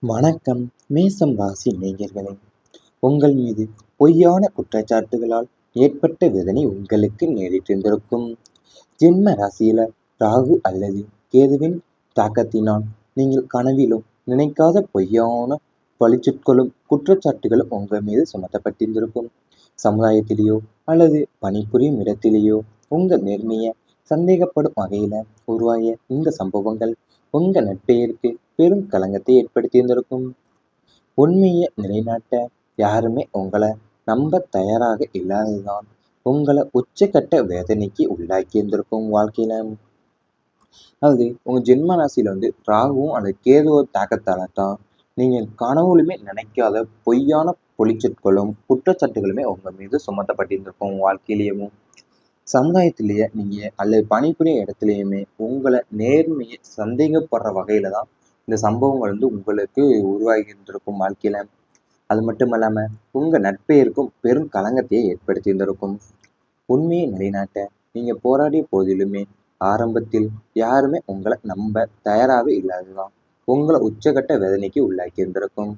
வணக்கம். மேசம் ராசி நேயர்களே, உங்கள் மீது பொய்யான குற்றச்சாட்டுகளால் ஏற்பட்ட வேதனை உங்களுக்கு நேரிட்டிருந்திருக்கும். ஜென்ம ராசியில ராகு அல்லது கேதுவின் தாக்கத்தினால் நீங்கள் கனவிலும் நினைக்காத பொய்யான பழிச்சொற்களும் குற்றச்சாட்டுகளும் உங்கள் மீது சுமத்தப்பட்டிருந்திருக்கும். சமுதாயத்திலேயோ அல்லது பணிபுரியும் இடத்திலேயோ உங்கள் நேர்மையை சந்தேகப்படும் வகையில உருவாகிய இந்த சம்பவங்கள் உங்க நற்பெயருக்கு பெரும் களங்கத்தை ஏற்படுத்தியிருந்திருக்கும். உண்மையை நிலைநாட்ட யாருமே உங்களை நம்ப தயாராக இல்லாததுதான் உங்களை உச்சக்கட்ட வேதனைக்கு உள்ளாக்கி இருந்திருக்கும் வாழ்க்கையில. அதாவது உங்க ஜென்ம ராசியில ராகுவும் அந்த கேதுவ தாக்கத்தால தான் நீங்க கனவுலுமே நினைக்காத பொய்யான பொழிச்சொற்களும் குற்றச்சாட்டுகளுமே உங்க மீது சுமத்தப்பட்டிருந்திருக்கும். உங்க வாழ்க்கையிலேயும் சமுதாயத்திலேயே நீங்க அல்லது பணிபுரிய இடத்துலையுமே உங்களை நேர்மையை சந்தேகப்படுற வகையில தான் இந்த சம்பவங்கள் உங்களுக்கு உருவாகி இருந்திருக்கும் வாழ்க்கையில. அது மட்டும் இல்லாம உங்க நட்பெயருக்கும் பெரும் களங்கத்தையே ஏற்படுத்தி இருந்திருக்கும். உண்மையை நிலைநாட்ட நீங்க போராடிய போதிலுமே ஆரம்பத்தில் யாருமே உங்களை நம்ப தயாராகவே இல்லாததுதான் உங்களை உச்சகட்ட வேதனைக்கு உள்ளாக்கி இருந்திருக்கும்.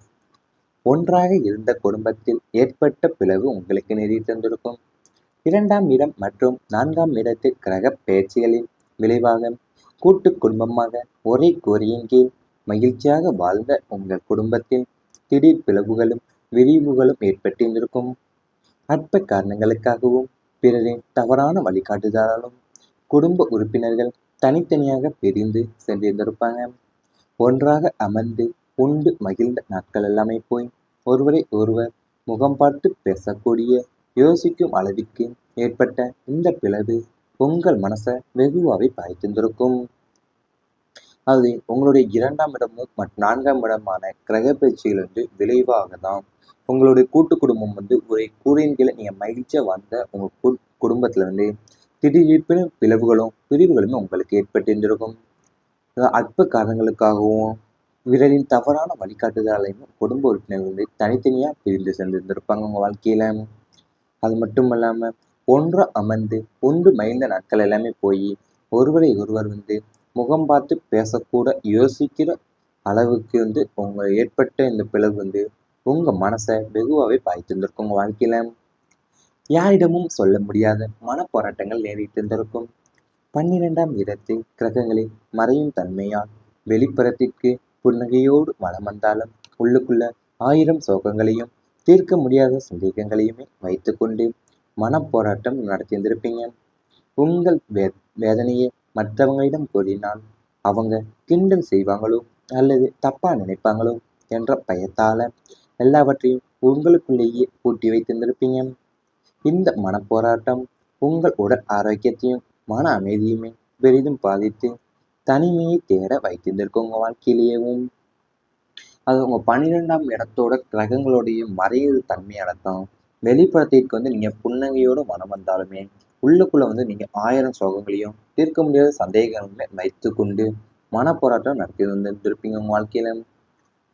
ஒன்றாக இருந்த குடும்பத்தில் ஏற்பட்ட பிளவு உங்களுக்கு நேரிட்டு இருந்திருக்கும். 2ஆம் இடம் மற்றும் 4ஆம் இடத்து கிரக பெயர்ச்சிகளின் விளைவாக கூட்டு குடும்பமாக ஒரே கூரையின் கீழ் மகிழ்ச்சியாக வாழ்ந்த உங்கள் குடும்பத்தில் திடீர் பிளவுகளும் விரிவுகளும் ஏற்பட்டிருந்திருக்கும். அற்ப காரணங்களுக்காகவும் பிறரின் தவறான வழிகாட்டுதலாலும் குடும்ப உறுப்பினர்கள் தனித்தனியாக பிரிந்து சென்றிருந்திருப்பாங்க. ஒன்றாக அமர்ந்து உண்டு மகிழ்ந்த நாட்கள் எல்லாமே போய் ஒருவரை ஒருவர் முகம் பார்த்து பேசக்கூடிய யோசிக்கும் அளவிற்கு ஏற்பட்ட இந்த பிளவு உங்கள் மனசை வெகுவாவை பாய்த்திருந்திருக்கும். அது உங்களுடைய 2ஆம் இடமும் மற்றும் 4ஆம் இடமான கிரக பயிற்சிகள் விளைவாக தான் உங்களுடைய கூட்டு குடும்பம் ஒரு கூரையின் கீழே நீங்க மகிழ்ச்சியா வாழ்ந்த உங்க குடும்பத்துல திடீர்னு பிளவுகளும் பிரிவுகளுமே உங்களுக்கு ஏற்பட்டிருந்திருக்கும். அற்ப காரணங்களுக்காகவும் விரலின் தவறான வழிகாட்டுதலையும் குடும்ப உறுப்பினர்கள் தனித்தனியா பிரிந்து சென்றிருந்திருப்பாங்க உங்க வாழ்க்கையில. அது மட்டும் இல்லாம ஒன்றா அமர்ந்து உண்டு மகிழ்ந்த நாட்கள் எல்லாமே போய் ஒருவரை ஒருவர் முகம் பார்த்து பேசக்கூட யோசிக்கிற அளவுக்கு உங்க ஏற்பட்ட இந்த பிளவு உங்க மனசை வெகுவாவே பாய்த்திருந்திருக்கும் உங்க வாழ்க்கையில. யாரிடமும் சொல்ல முடியாத மனப்போராட்டங்கள் நேரிட்டு இருந்திருக்கும். 12ஆம் இடத்தில் கிரகங்களின் மறையும் தன்மையால் வெளிப்புறத்திற்கு புன்னகையோடு வலம் வந்தாலும் உள்ளுக்குள்ள 1000 சோகங்களையும் தீர்க்க முடியாத சந்தேகங்களையுமே வைத்துக்கொண்டு மனப்போராட்டம் நடத்தியிருந்திருப்பீங்க. உங்கள் வேதனையை மற்றவங்களிடம் கூறினால் அவங்க கிண்டல் செய்வாங்களோ அல்லது தப்பா நினைப்பாங்களோ என்ற பயத்தால எல்லாவற்றையும் உங்களுக்குள்ளேயே பூட்டி வைத்திருந்திருப்பீங்க. இந்த மனப்போராட்டம் உங்கள் உடல் ஆரோக்கியத்தையும் மன அமைதியுமே பெரிதும் பாதித்து தனிமையை தேட வைத்திருந்திருக்கும் உங்க வாழ்க்கையிலேயும். அது உங்க 12ஆம் இடத்தோட கிரகங்களுடைய மறைவு தன்மையால தான் வெளிப்புறத்திற்கு நீங்க புன்னகையோடு மனம் வந்தாலுமே உள்ளுக்குள்ள நீங்க 1000 சோகங்களையும் தீர்க்க முடியாத சந்தேகங்களை வைத்து கொண்டு மனப்போராட்டம் நடத்தி இருந்திருப்பீங்க உங்க வாழ்க்கையில.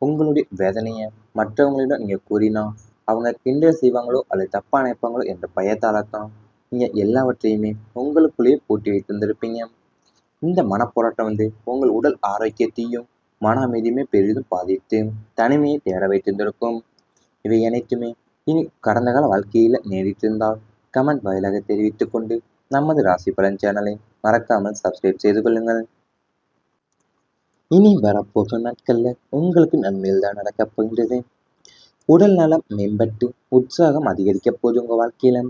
உங்களுடைய வேதனையை மற்றவங்களிடம் நீங்க கூறினா அவங்க கிண்டல் செய்வாங்களோ அல்லது தப்பா நினைப்பாங்களோ என்ற பயத்தால தான் நீங்க எல்லாவற்றையுமே உங்களுக்குள்ளேயே பூட்டி வைத்திருந்திருப்பீங்க. இந்த மனப்போராட்டம் உங்கள் உடல் ஆரோக்கியத்தையும் மன அமைதியுமே பெரிதும் பாதித்து தனிமையை தேட வைத்திருந்திருக்கும். இவை அனைத்துமே இனி கடந்த கால வாழ்க்கையில நேரிட்டிருந்தால் கமெண்ட் வாயிலாக தெரிவித்துக் கொண்டு நமது ராசி பலன் சேனலை மறக்காமல் சப்ஸ்கிரைப் செய்து கொள்ளுங்கள். இனி வரப்போகும் நாட்கள்ல உங்களுக்கு நன்மையில் தான் நடக்கப் போகின்றது. உடல் நலம் மேம்பட்டு உற்சாகம் அதிகரிக்க போது உங்க வாழ்க்கையில.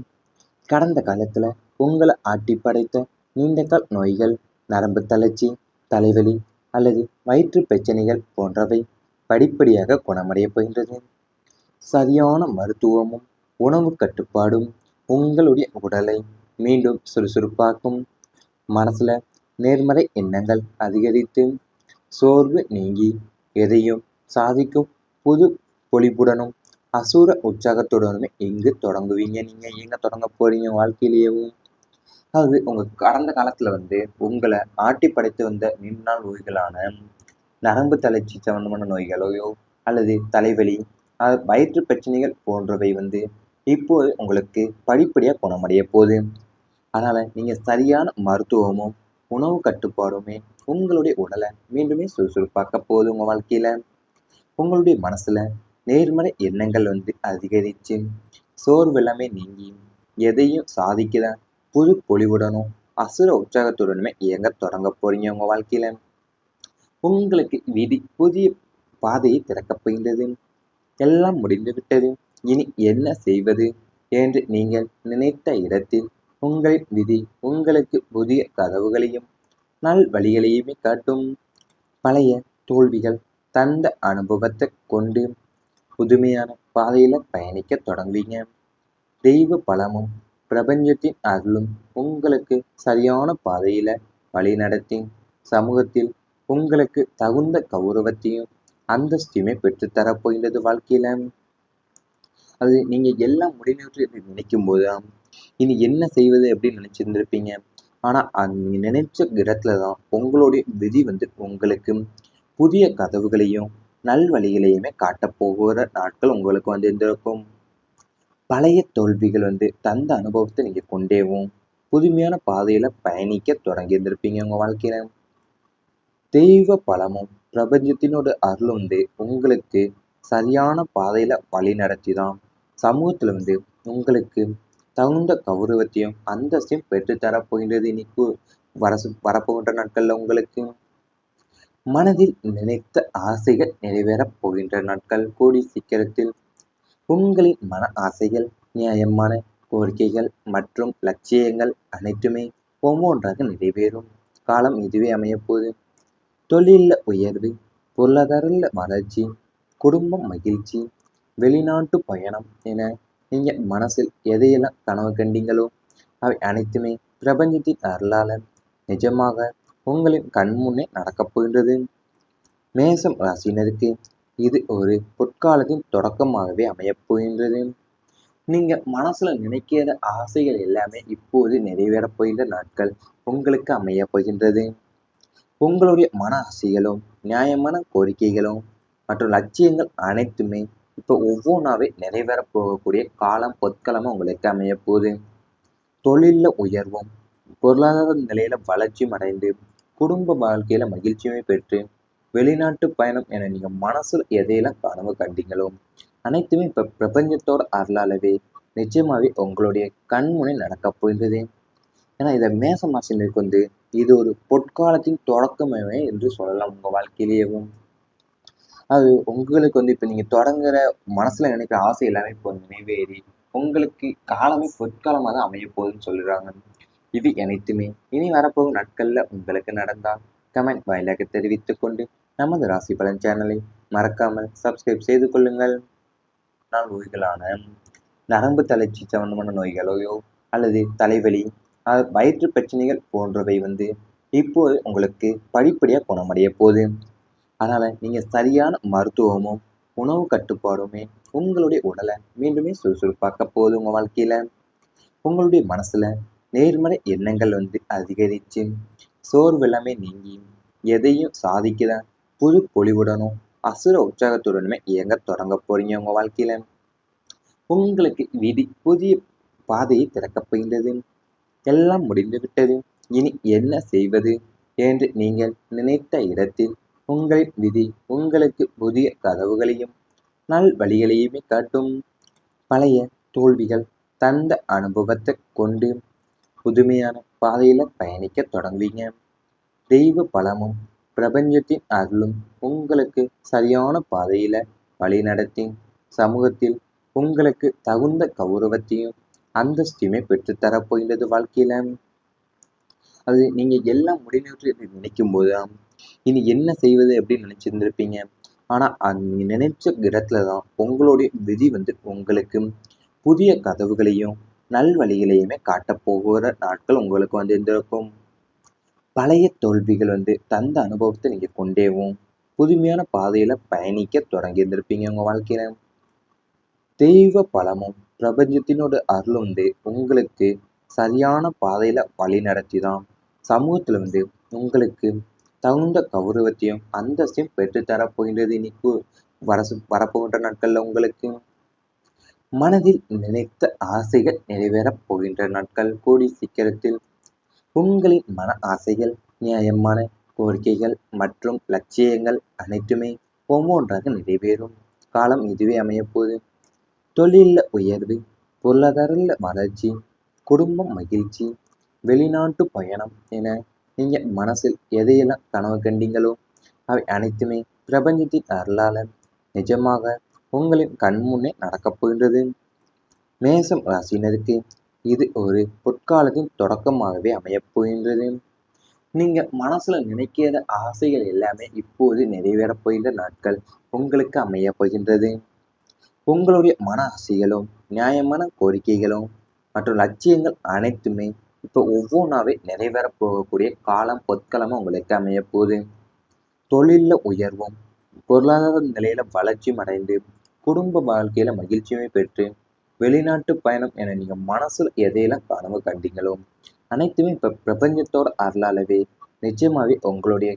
கடந்த காலத்துல உங்களை ஆட்டி படைத்த நீண்டகால் நோய்கள், நரம்பு தளர்ச்சி, தலைவலி அல்லது வயிற்று பிரச்சனைகள் போன்றவை படிப்படியாக குணமடைய போகின்றது. சரியான மருத்துவமும் உணவு கட்டுப்பாடும் உங்களுடைய உடலை மீண்டும் சுறுசுறுப்பாக்கும். மனசுல நேர்மறை எண்ணங்கள் அதிகரித்து சோர்வு நீங்கி எதையும் சாதிக்கும் புது பொலிப்புடனும் அசூர உற்சாகத்துடனுமே இங்கு தொடங்குவீங்க. நீங்க எங்க தொடங்க போறீங்க வாழ்க்கையிலேயும். அதாவது உங்க கடந்த காலத்துல உங்களை ஆட்டி படைத்து வந்த நீண்ட நாள் நோய்களான நரம்பு தளர்ச்சி சம்பந்தமான நோய்களையோ அல்லது தலைவலி வயிற்று பிரச்சனைகள் போன்றவை இப்போது உங்களுக்கு படிப்படியாக குணமடைய போகுது. அதனால நீங்க சரியான மருத்துவமும் உணவு கட்டுப்பாடுமே உங்களுடைய உடலை மீண்டுமே சுறுசுறுப்பாக்க போகுது உங்க வாழ்க்கையில. உங்களுடைய மனசுல நேர்மறை எண்ணங்கள் அதிகரிச்சு சோர்வெல்லாமே நீங்கி எதையும் சாதிக்கிற புது பொலிவுடனும் அசுர உற்சாகத்துடனுமே இயங்க தொடங்க போறீங்க. உங்க வாழ்க்கையில உங்களுக்கு விதி புதிய பாதையை திறக்கப் போகின்றது. எல்லாம் முடிந்து விட்டது, இனி என்ன செய்வது என்று நீங்கள் நினைத்த இடத்தில் உங்களின் விதி உங்களுக்கு புதிய கதவுகளையும் நல் வழிகளையுமே காட்டும். பழைய தோல்விகள் தந்த அனுபவத்தை கொண்டு புதுமையான பாதையில பயணிக்க தொடங்குவீங்க. தெய்வ பலமும் பிரபஞ்சத்தின் அருளும் உங்களுக்கு சரியான பாதையில வழிநடத்தி சமூகத்தில் உங்களுக்கு தகுந்த கௌரவத்தையும் அந்தஸ்தையுமே பெற்றுத்தரப் போகின்றது வாழ்க்கையில. அது நீங்க எல்லாம் முடிவுற்று என்று நினைக்கும் போதுதான் இனி என்ன செய்வது அப்படின்னு நினைச்சிருந்திருப்பீங்க. ஆனா நீங்க நினைச்ச இடத்துலதான் உங்களுடைய விதி உங்களுக்கு புதிய கதவுகளையும் நல்வழிகளையுமே காட்டப் போகிற நாட்கள் உங்களுக்கு இருந்திருக்கும். பழைய தோல்விகள் தந்த அனுபவத்தை நீங்க கொண்டேவும் புதுமையான பாதையில பயணிக்க தொடங்கி இருந்திருப்பீங்க உங்க வாழ்க்கையில. தெய்வ பலமும் பிரபஞ்சத்தினோட அருள் உங்களுக்கு சரியான பாதையில வழி நடத்திதான் சமூகத்துல உங்களுக்கு தகுந்த கௌரவத்தையும் அந்தஸ்தையும் பெற்றுத்தரப் போகின்றது. இன்னைக்கு வரப்போகின்ற நாட்கள்ல உங்களுக்கு மனதில் நினைத்த ஆசைகள் நிறைவேறப் போகின்ற நாட்கள் கூடி சீக்கிரத்தில். உங்களின் மன ஆசைகள், நியாயமான கோரிக்கைகள் மற்றும் லட்சியங்கள் அனைத்துமே ஒவ்வொன்றாக நிறைவேறும் காலம் இதுவே அமையப்போகுது. தொழில்ல உயர்வு, பொருளாதார வளர்ச்சி, குடும்பம் மகிழ்ச்சி, வெளிநாட்டு பயணம் என நீங்க மனசில் எதையெல்லாம் கனவு கண்டீங்களோ அவை அனைத்துமே பிரபஞ்சத்தின் அருளாளர் நிஜமாக உங்களின் கண்முன்னே நடக்கப் போகின்றது. மேசம் ராசினருக்கு இது ஒரு பொற்காலத்தின் தொடக்கமாகவே அமையப் போகின்றது. நீங்க மனசுல நினைக்கிற ஆசைகள் எல்லாமே இப்போது நிறைவேறப் போகின்ற நாட்கள் உங்களுக்கு அமையப் போகின்றது. உங்களுடைய மன ஆசைகளும் நியாயமான கோரிக்கைகளும் மற்றும் லட்சியங்கள் அனைத்துமே இப்போ ஒவ்வொன்றாவே நிறைவேறப் போகக்கூடிய காலம் பொற்காலமா உங்களுக்கு அமைய போகுது. தொழில்ல உயர்வும் பொருளாதார நிலையில வளர்ச்சியும் அடைந்து குடும்ப வாழ்க்கையில மகிழ்ச்சியுமே பெற்று வெளிநாட்டு பயணம் என நீங்க மனசுல எதையெல்லாம் கனவு கண்டீங்களோ அனைத்துமே இப்ப பிரபஞ்சத்தோட அருளாலவே நிச்சயமாவே உங்களுடைய கண்முனை நடக்கப் போகின்றது. ஏன்னா இதை மேச ராசினருக்கு இது ஒரு பொற்காலத்தின் தொடக்கமே என்று சொல்லலாம் உங்க வாழ்க்கையிலேயும். அது உங்களுக்கு இப்ப நீங்க தொடங்குற மனசுல நினைக்கிற ஆசை எல்லாமே இப்போ நிறைவேறி உங்களுக்கு காலமே பொற்காலமா தான் அமைய போகுதுன்னு சொல்லுறாங்க. இது அனைத்துமே இனி வரப்போகும் நாட்கள்ல உங்களுக்கு நடந்தால் கமெண்ட் வாயிலாக தெரிவித்துக் கொண்டு நமது ராசி பலன் சேனலை மறக்காமல் சப்ஸ்கிரைப் செய்து கொள்ளுங்கள். நோய்களான நரம்பு தளர்ச்சி சம்பந்தமான நோய்களையோ அல்லது தலைவலி வயிற்று பிரச்சனைகள் போன்றவை இப்போது உங்களுக்கு படிப்படியா குணமடைய போகுது. அதனால நீங்க சரியான மருத்துவமும் உணவு கட்டுப்பாடுமே உங்களுடைய உடலை மீண்டுமே சுறுசுறுப்பாக்க போகுது. உங்க வாழ்க்கையில உங்களுடைய மனசுல நேர்மறை எண்ணங்கள் அதிகரிச்சு சோர்வெல்லாமே நீங்கி எதையும் சாதிக்கிற புது பொலிவுடனும் அசுர உற்சாகத்துடனுமே இயங்க தொடங்க போறீங்க. உங்க வாழ்க்கையில உங்களுக்கு விதி புதிய பாதையை திறக்கப் போகின்றது. எல்லாம் முடிந்து விட்டது, இனி என்ன செய்வது என்று நீங்கள் நினைத்த இடத்தில் உங்களின் விதி உங்களுக்கு புதிய கதவுகளையும் நல் வழிகளையுமே காட்டும். பழைய தோல்விகள் தந்த அனுபவத்தை கொண்டு புதுமையான பாதையில பயணிக்க தொடங்குவீங்க. தெய்வ பலமும் பிரபஞ்சத்தின் அருளும் உங்களுக்கு சரியான பாதையில வழிநடத்தி சமூகத்தில் உங்களுக்கு தகுந்த கௌரவத்தையும் அந்தஸ்தையுமே பெற்றுத்தரப் போகின்றது வாழ்க்கையில. அது நீங்க எல்லாம் முடிவுற்று என்று நினைக்கும் போதுதான் இனி என்ன செய்வது அப்படின்னு நினைச்சிருந்திருப்பீங்க. ஆனா நீங்க நினைச்ச இடத்துலதான் உங்களுடைய விதி உங்களுக்கு புதிய கதவுகளையும் நல்வழிகளையுமே காட்டப் போகிற நாட்கள் உங்களுக்கு இருந்திருக்கும். பழைய தோல்விகள் தந்த அனுபவத்தை நீங்க கொண்டேவும் புதுமையான பாதையில பயணிக்க தொடங்கி இருந்திருப்பீங்க உங்க வாழ்க்கையில. தெய்வ பலமும் பிரபஞ்சத்தினோட அருள் உங்களுக்கு சரியான பாதையில வழி நடத்திதான் சமூகத்துல உங்களுக்கு தகுந்த கௌரவத்தையும் அந்தஸ்தையும் பெற்றுத்தரப் போகின்றது. இன்னைக்கு வரப்போகின்ற நாட்கள்ல உங்களுக்கு மனதில் நினைத்த ஆசைகள் நிறைவேறப் போகின்ற நாட்கள் கூடி சீக்கிரத்தில். உங்களின் மன ஆசைகள், நியாயமான கோரிக்கைகள் மற்றும் லட்சியங்கள் அனைத்துமே ஒவ்வொன்றாக நிறைவேறும் காலம் இதுவே அமையப்போகுது. தொழில்ல உயர்வு, பொருளாதார வளர்ச்சி, குடும்பம் மகிழ்ச்சி, வெளிநாட்டு பயணம் என நீங்க மனசில் எதையெல்லாம் கனவு கண்டீங்களோ அவை அனைத்துமே பிரபஞ்சத்தின் அருளால நிஜமாக உங்களின் கண்முன்னே நடக்கப் போகின்றது. மேசம் ராசினருக்கு இது ஒரு பொற்காலத்தின் தொடக்கமாகவே அமையப் போகின்றது. நீங்க மனசுல நினைக்கிற ஆசைகள் எல்லாமே இப்போது நிறைவேறப் போகின்ற நாட்கள் உங்களுக்கு அமையப் போகின்றது. உங்களுடைய மன ஆசைகளும் நியாயமான கோரிக்கைகளும் மற்றும் லட்சியங்கள் அனைத்துமே இப்போ ஒவ்வொன்றாவே நிறைவேறப் போகக்கூடிய காலம் பொற்காலமா உங்களுக்கு அமையப் போகுது. தொழில்ல உயர்வும், பொருளாதார நிலையில வளர்ச்சியும் அடைந்து, குடும்ப வாழ்க்கையில மகிழ்ச்சியுமே பெற்று, வெளிநாட்டு பயணம் என நீங்க மனசுல எதையெல்லாம் கனவு கண்டீங்களோ அனைத்துமே இப்ப பிரபஞ்சத்தோட அருளாலவே நிச்சயமாவே உங்களுடைய